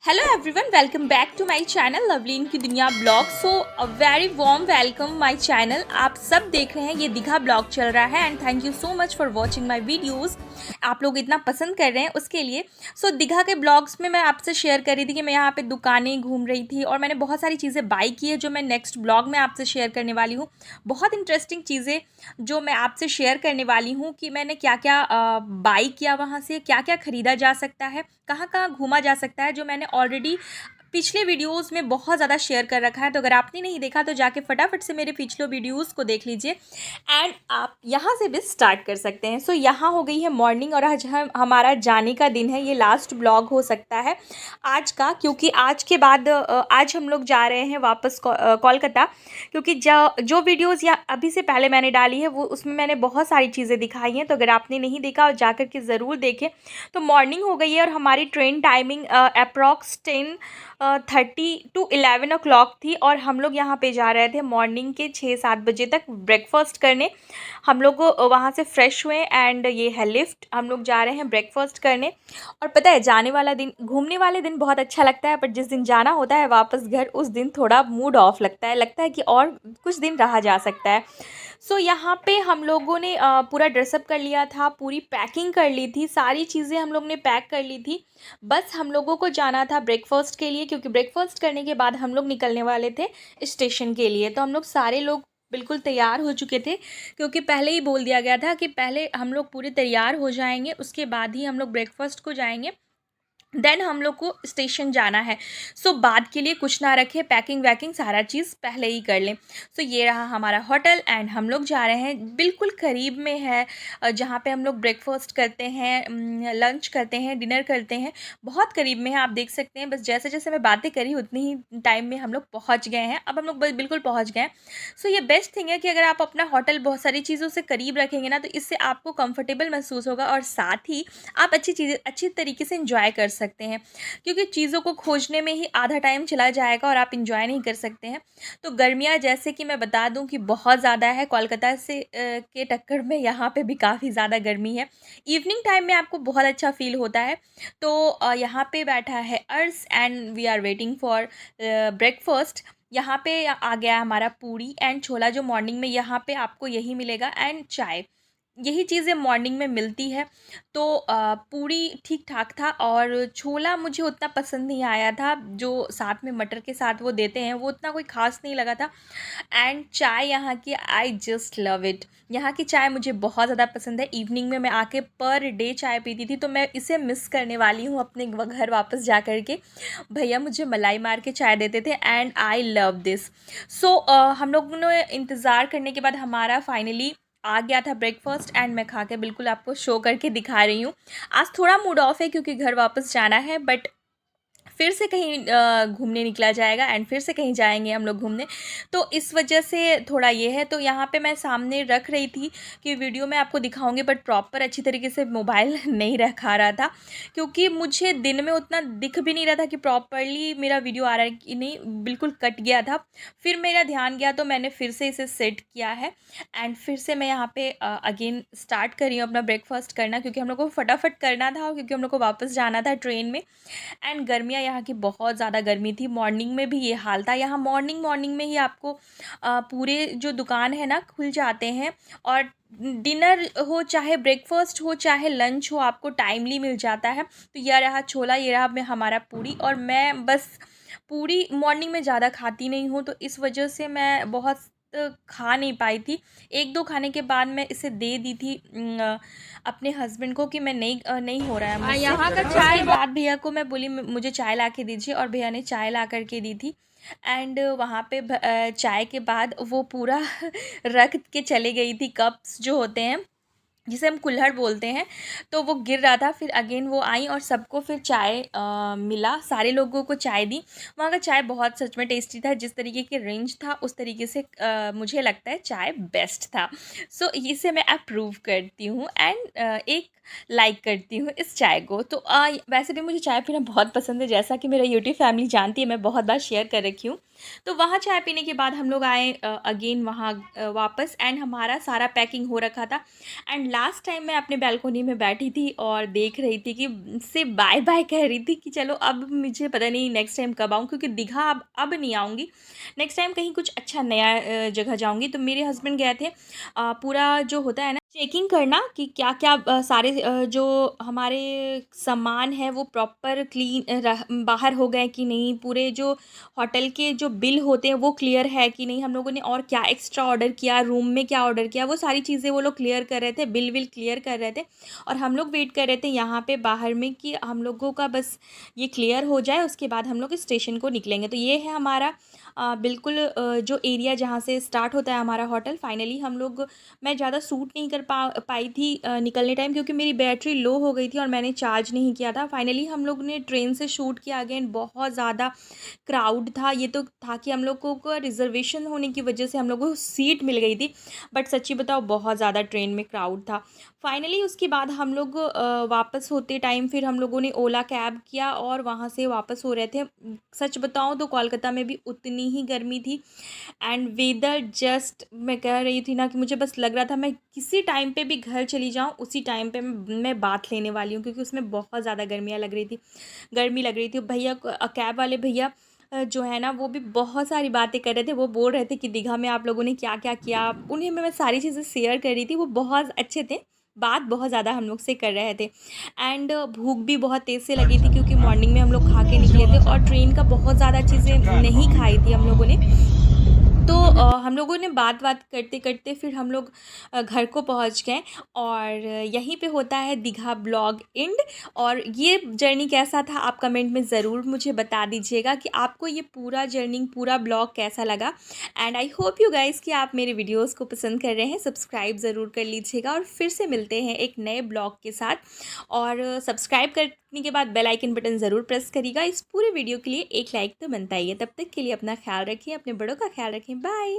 Hello everyone, welcome back to my channel Lovleen की दुनिया blog. So a very warm welcome my channel. आप सब देख रहे हैं, ये दीघा ब्लॉग चल रहा है and thank you so much for watching my videos. आप लोग इतना पसंद कर रहे हैं उसके लिए। सो दीघा के ब्लॉग्स में मैं आपसे शेयर कर रही थी कि मैं यहाँ पे दुकानें घूम रही थी और मैंने बहुत सारी चीज़ें बाई की है जो मैं नेक्स्ट ब्लॉग में आपसे शेयर करने वाली हूँ। बहुत इंटरेस्टिंग चीज़ें जो मैं आपसे शेयर करने वाली हूँ कि मैंने क्या क्या बाई किया, वहाँ से क्या क्या ख़रीदा जा सकता है, कहाँ कहाँ घूमा जा सकता है, जो मैंने ऑलरेडी पिछले वीडियोस में बहुत ज़्यादा शेयर कर रखा है। तो अगर आपने नहीं देखा तो जाके फटाफट से मेरे पिछले वीडियोस को देख लीजिए एंड आप यहाँ से भी स्टार्ट कर सकते हैं। सो यहाँ हो गई है मॉर्निंग और आज हमारा जाने का दिन है। ये लास्ट ब्लॉग हो सकता है आज का, क्योंकि आज के बाद आज हम लोग जा रहे हैं वापस कोलकाता। क्योंकि जो वीडियोज़ या अभी से पहले मैंने डाली है वो उसमें मैंने बहुत सारी चीज़ें दिखाई हैं। तो अगर आपने नहीं देखा जा कर के ज़रूर देखें। तो मॉर्निंग हो गई है और हमारी train timing approx 10:30 to 11 o'clock थी और हम लोग यहाँ पे जा रहे थे मॉर्निंग के 6-7 बजे तक ब्रेकफास्ट करने। हम लोग वहाँ से फ्रेश हुए एंड ये है लिफ्ट, हम लोग जा रहे हैं ब्रेकफास्ट करने। और पता है, जाने वाला दिन, घूमने वाले दिन बहुत अच्छा लगता है, पर जिस दिन जाना होता है वापस घर उस दिन थोड़ा मूड ऑफ लगता है कि और कुछ दिन रहा जा सकता है। सो यहाँ पे हम लोगों ने पूरा ड्रेसअप कर लिया था, पूरी पैकिंग कर ली थी, सारी चीज़ें हम लोग ने पैक कर ली थी। बस हम लोगों को जाना था ब्रेकफास्ट के लिए, क्योंकि ब्रेकफास्ट करने के बाद हम लोग निकलने वाले थे स्टेशन के लिए। तो हम लोग सारे लोग बिल्कुल तैयार हो चुके थे, क्योंकि पहले ही बोल दिया गया था कि पहले हम लोग पूरे तैयार हो जाएंगे, उसके बाद ही हम लोग ब्रेकफास्ट को जाएंगे, देन हम लोग को स्टेशन जाना है। सो बाद के लिए कुछ ना रखें, पैकिंग वैकिंग सारा चीज़ पहले ही कर लें। सो ये रहा हमारा होटल एंड हम लोग जा रहे हैं, बिल्कुल करीब में है जहाँ पे हम लोग ब्रेकफास्ट करते हैं, लंच करते हैं, डिनर करते हैं। बहुत करीब में है, आप देख सकते हैं। बस जैसे जैसे मैं बातें करी उतनी ही टाइम में हम लोग पहुँच गए हैं। अब हम लोग बिल्कुल पहुँच गए हैं। सो ये बेस्ट थिंग है कि अगर आप अपना होटल बहुत सारी चीज़ों से करीब रखेंगे ना, तो इससे आपको कंफर्टेबल महसूस होगा और साथ ही आप अच्छी तरीके से इंजॉय कर सकते हैं। क्योंकि चीज़ों को खोजने में ही आधा टाइम चला जाएगा और आप इंजॉय नहीं कर सकते हैं। तो गर्मियाँ जैसे कि मैं बता दूं कि बहुत ज़्यादा है, कोलकाता से के टक्कर में यहाँ पे भी काफ़ी ज़्यादा गर्मी है। इवनिंग टाइम में आपको बहुत अच्छा फील होता है। तो यहाँ पे बैठा है Arsh and we are waiting for breakfast. यहाँ पे आ गया हमारा पूरी एंड छोला, जो मॉर्निंग में यहाँ पे आपको यही मिलेगा, एंड चाय। यही चीज़ें मॉर्निंग में मिलती है। तो पूरी ठीक ठाक था और छोला मुझे उतना पसंद नहीं आया था, जो साथ में मटर के साथ वो देते हैं वो उतना कोई ख़ास नहीं लगा था। एंड चाय यहाँ की, आई जस्ट लव इट। यहाँ की चाय मुझे बहुत ज़्यादा पसंद है। इवनिंग में मैं आके पर डे चाय पीती थी, तो मैं इसे मिस करने वाली हूँ अपने घर वापस जा कर के। भैया मुझे मलाई मार के चाय देते थे एंड आई लव दिस। सो हम लोगों ने इंतज़ार करने के बाद हमारा फाइनली आ गया था ब्रेकफास्ट एंड मैं खा के बिल्कुल आपको शो करके दिखा रही हूँ। आज थोड़ा मूड ऑफ है क्योंकि घर वापस जाना है, बट फिर से कहीं घूमने निकला जाएगा एंड फिर से कहीं जाएंगे हम लोग घूमने। तो इस वजह से थोड़ा ये है। तो यहाँ पे मैं सामने रख रही थी कि वीडियो में आपको दिखाऊंगी, बट प्रॉपर अच्छी तरीके से मोबाइल नहीं रखा रहा था, क्योंकि मुझे दिन में उतना दिख भी नहीं रहा था कि प्रॉपरली मेरा वीडियो आ रहा है कि नहीं, बिल्कुल कट गया था। फिर मेरा ध्यान गया तो मैंने फिर से इसे सेट किया है एंड फिर से मैं यहाँ पे अगेन स्टार्ट कर रही हूँ अपना ब्रेकफास्ट करना, क्योंकि हम लोग को फटाफट करना था, क्योंकि हम लोग को वापस जाना था ट्रेन में। एंड गर्मियाँ यहाँ की बहुत ज़्यादा गर्मी थी, मॉर्निंग में भी ये हाल था। यहाँ मॉर्निंग में ही आपको पूरे जो दुकान है ना खुल जाते हैं, और डिनर हो चाहे ब्रेकफास्ट हो चाहे लंच हो, आपको टाइमली मिल जाता है। तो यह रहा छोला, ये रहा मैं हमारा पूरी। और मैं बस पूरी मॉर्निंग में ज़्यादा खाती नहीं हूँ, तो इस वजह से मैं बहुत खा नहीं पाई थी। एक दो खाने के बाद मैं इसे दे दी थी अपने हस्बैंड को कि मैं नहीं हो रहा है मुझसे। यहाँ का चाय बाद भैया को मैं बोली मुझे चाय ला के दीजिए, और भैया ने चाय ला करके दी थी। एंड वहाँ पे चाय के बाद वो पूरा रख के चले गई थी, कप्स जो होते हैं जिसे हम कुल्हड़ बोलते हैं, तो वो गिर रहा था। फिर अगेन वो आई और सबको फिर चाय मिला, सारे लोगों को चाय दी। वहाँ का चाय बहुत सच में टेस्टी था, जिस तरीके की रेंज था उस तरीके से मुझे लगता है चाय बेस्ट था। सो इसे मैं अप्रूव करती हूँ एंड एक लाइक करती हूँ इस चाय को। तो वैसे भी मुझे चाय पीना बहुत पसंद है, जैसा कि मेरा यूट्यूब फैमिली जानती है, मैं बहुत बार शेयर कर रखी हूँ। तो वहाँ चाय पीने के बाद हम लोग आए अगेन वहाँ वापस, एंड हमारा सारा पैकिंग हो रखा था। एंड लास्ट टाइम मैं अपने बालकनी में बैठी थी और देख रही थी कि से बाय बाय कह रही थी कि चलो अब मुझे पता नहीं नेक्स्ट टाइम कब आऊँ, क्योंकि दीघा अब नहीं आऊँगी। नेक्स्ट टाइम कहीं कुछ अच्छा नया जगह जाऊँगी। तो मेरे हस्बैंड गए थे पूरा जो होता है ना चेकिंग करना कि क्या क्या सारे जो हमारे सामान है वो प्रॉपर क्लीन बाहर हो गए कि नहीं, पूरे जो होटल के जो बिल होते हैं वो क्लियर है कि नहीं, हम लोगों ने और क्या एक्स्ट्रा ऑर्डर किया, रूम में क्या ऑर्डर किया, वो सारी चीज़ें वो लोग क्लियर कर रहे थे, बिल विल क्लियर कर रहे थे। और हम लोग वेट कर रहे थे यहाँ पे बाहर में कि हम लोगों का बस ये क्लियर हो जाए, उसके बाद हम लोग स्टेशन को निकलेंगे। तो ये है हमारा बिल्कुल जो एरिया जहाँ से स्टार्ट होता है हमारा होटल। फाइनली हम लोग, मैं ज़्यादा सूट नहीं कर पाई थी निकलने टाइम, क्योंकि मेरी बैटरी लो हो गई थी और मैंने चार्ज नहीं किया था। फाइनली हम लोग ने ट्रेन से शूट किया। अगेन बहुत ज़्यादा क्राउड था। ये तो था कि हम लोगों को रिजर्वेशन होने की वजह से हम लोगों को सीट मिल गई थी, बट सच्ची बताओ बहुत ज़्यादा ट्रेन में क्राउड था। फाइनली उसके बाद हम लोग वापस होते टाइम फिर हम लोगों ने ओला कैब किया और वहाँ से वापस हो रहे थे। सच बताऊँ तो कोलकाता में भी उतनी ही गर्मी थी एंड वेदर जस्ट, मैं कह रही थी ना कि मुझे बस लग रहा था मैं किसी टाइम पे भी घर चली जाऊँ, उसी टाइम पे मैं बाथ लेने वाली हूँ, क्योंकि उसमें बहुत ज़्यादा गर्मी लग रही थी। भैया कैब वाले भैया जो है ना वो भी बहुत सारी बातें कर रहे थे। वो बोल रहे थे कि दीघा में आप लोगों ने क्या क्या किया, उन्हें मैं सारी चीज़ें शेयर कर रही थी। वो बहुत अच्छे थे, बात बहुत ज़्यादा हम लोग से कर रहे थे एंड भूख भी बहुत तेज़ से लगी थी, क्योंकि मॉर्निंग में हम लोग खा के निकले थे और ट्रेन का बहुत ज़्यादा चीज़ें नहीं खाई थी हम लोगों ने। तो हम लोगों ने बात करते करते फिर हम लोग घर को पहुंच गए और यहीं पे होता है दीघा ब्लॉग एंड। और ये जर्नी कैसा था आप कमेंट में ज़रूर मुझे बता दीजिएगा कि आपको ये पूरा जर्नी पूरा ब्लॉग कैसा लगा। And I hope you guys कि आप मेरे वीडियोस को पसंद कर रहे हैं। सब्सक्राइब ज़रूर कर लीजिएगा और फिर से मिलते हैं एक नए ब्लॉग के साथ। और सब्सक्राइब करने के बाद बेल आइकन बटन ज़रूर प्रेस करिएगा। इस पूरे वीडियो के लिए एक लाइक तो बनता ही है। तब तक के लिए अपना ख्याल रखिए, अपने बड़ों का ख्याल रखें। बाय।